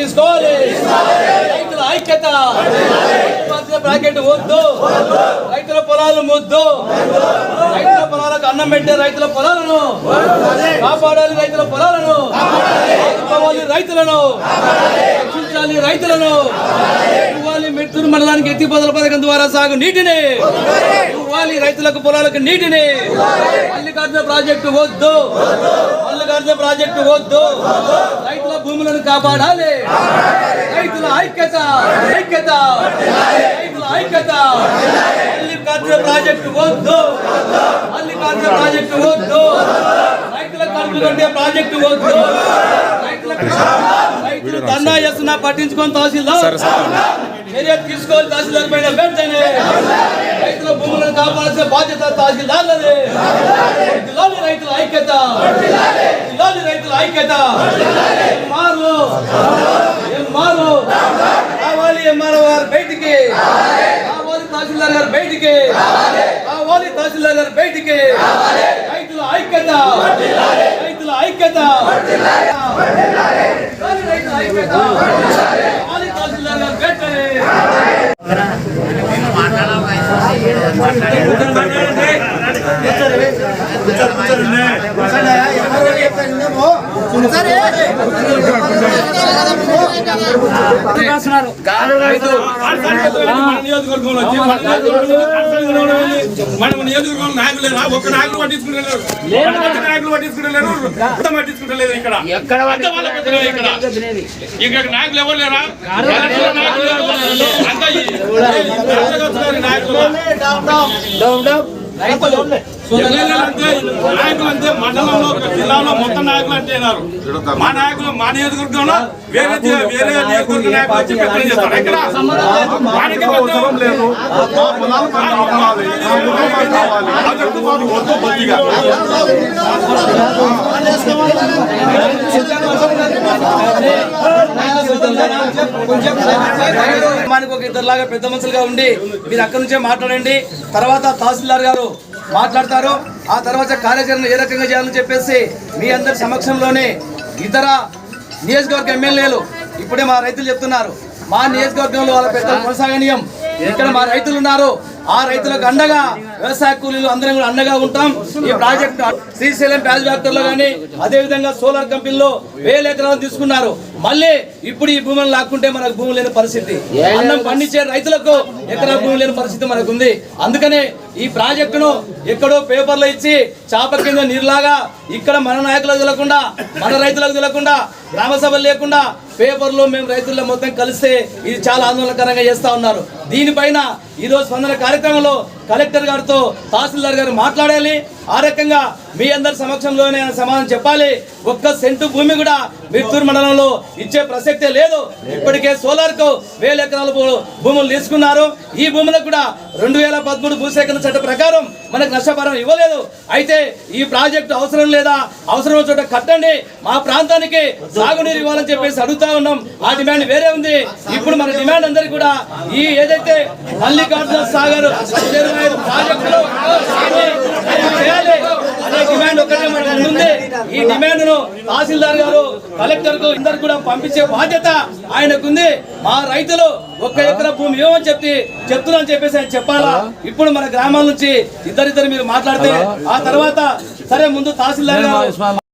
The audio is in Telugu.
తీసుకోవాలి రైతుల ఐక్యత బ్రాకెట్ వద్దు రైతుల పొలాలు ముద్దు రైతుల పొలాలకు అన్నం పెట్టే రైతుల పొలాలను కాపాడాలి రైతుల పొలాలను ఆదుకోవాలి రైతులను రక్షించాలి రైతులను ఇవ్వాలి మెట్టూరు మండలానికి ఎత్తిపోతల పథకం ద్వారా సాగు నీటిని ఇవ్వాలి రైతులకు పొలాలకు నీటిని మల్లికార్జున ప్రాజెక్టు వద్దు మల్లికార్జున ప్రాజెక్టు వద్దు రైతుల భూములను కాపాడాలి రైతుల ఐక్యత ఐక్యత రైతుల ఐక్యత మల్లికార్జున ప్రాజెక్టు వద్దు మల్లికార్జున ప్రాజెక్టు వద్దు రైతుల కడుపు కొట్టే ప్రాజెక్టు వద్దు రైతులు ధర్నా చేస్తున్నా పట్టించుకొని తహసీల్దార్ చర్య తీసుకోవాలి తహసీల్దార్ పైన వెంటనే రైతుల భూములను కాపాడాల్సిన బాధ్యత తహసీల్దార్లదే రైతుల ఐక్యత రైతుల ఐక్యత మారు కావాలి ఎంఆర్ఓ గారు బయటికి కావాలి తహసీల్దార్ గారు బయటికి కావాలి తహసీల్దార్ గారు బయటికి రైతుల ఐక్యత రైతుల ఐక్యత రైతుల ఐక్యత కావాలి తహసీల్దార్ గారు బయటికి మన నియోజకవర్గంలో నాయకులేరా ఒక నాయకులు పట్టించుకుంటలేరు పట్టించుకుంటలేదు ఇక్కడ నాయకులు ఎవరు లేరా నాయకులు అంతే మండలంలో జిల్లాలో మొత్తం నాయకులు అంటే మా నాయకులు మా నియోజకవర్గంలో వేరే నియోజకవర్గ నాయకులు వచ్చి పెద్దలు చేస్తారు ఇక్కడ ఒక ఇద్దరులాగా పెద్ద మనుషులుగా ఉండి మీరు అక్కడి నుంచే మాట్లాడండి. తర్వాత తహసీల్దార్ గారు మాట్లాడతారు. ఆ తర్వాత కార్యాచరణ ఏ రకంగా చేయాలని చెప్పేసి మీ అందరి సమక్షంలోనే ఇతర నియోజకవర్గ ఎమ్మెల్యేలు ఇప్పుడే మా రైతులు చెప్తున్నారు. మా నియోజకవర్గంలో వాళ్ళ పెద్దలు కొనసాగనీయం. ఇక్కడ మా రైతులు ఉన్నారు. ఆ రైతులకు అండగా వ్యవసాయ కూలీలు అందరం కూడా అండగా ఉంటాం. ఈ ప్రాజెక్టు శ్రీశైలం ప్యాజ్ ఫ్యాక్టరీలో కానీ అదేవిధంగా సోలార్ కంపెనీలో 1000 ఎకరాలు తీసుకున్నారు. మళ్ళీ ఇప్పుడు ఈ భూములను లాక్కుంటే మనకు భూమి లేని పరిస్థితి, అన్నం పండించే రైతులకు ఎకరా భూమి లేని పరిస్థితి మనకు ఉంది. అందుకనే ఈ ప్రాజెక్టును ఎక్కడో పేపర్లో ఇచ్చి చాప కింద నీరులాగా ఇక్కడ మన నాయకులకు తెలియకుండా మన రైతులకు తెలియకుండా గ్రామ సభలు లేకుండా పేపర్లో మేము రైతుల్లో మొత్తం కలిస్తే ఇది చాలా ఆందోళనకరంగా చేస్తా ఉన్నారు. దీనిపైన ఈరోజు స్పందన కార్యక్రమంలో కలెక్టర్ గారితో తహసీల్దార్ గారు మాట్లాడాలి. ఆ రకంగా మీ అందరి సమక్షంలోనే సమాధానం చెప్పాలి. ఒక్క సెంటు భూమి కూడా మిర్తూరు మండలంలో ఇచ్చే ప్రసక్తే లేదు. ఇప్పటికే సోలార్కు 1000 ఎకరాల భూములు తీసుకున్నారు. ఈ భూములకు కూడా 2013 భూసేకరణ చట్ట ప్రకారం మనకు నష్టపరిహారం ఇవ్వలేదు. అయితే ఈ ప్రాజెక్టు అవసరం లేదా, అవసరం చోట కట్టండి, మా ప్రాంతానికి సాగునీరు ఇవ్వాలని చెప్పేసి అడుగుతా ఉన్నాం. ఆ డిమాండ్ వేరే ఉంది. ఇప్పుడు మన డిమాండ్ అందరికీ కూడా ఈ ఏదైతే మల్లికార్జున సాగర్ ప్రాజెక్టులో అనే డిమాండ్ ఒకటే మనకు ఉంది. ఈ డిమాండ్ ను తహసీల్దార్ గారు కలెక్టర్ కు అందరు కూడా పంపించే బాధ్యత ఆయనకుంది. మా రైతులు 1 ఎకరా భూమి ఇవ్వమని చెప్తున్నా చెప్పేసి ఆయన చెప్పాలా. ఇప్పుడు మన గ్రామాల నుంచి ఇద్దరిద్దరు మీరు మాట్లాడితే ఆ తర్వాత సరే ముందు తహసీల్దార్ గారు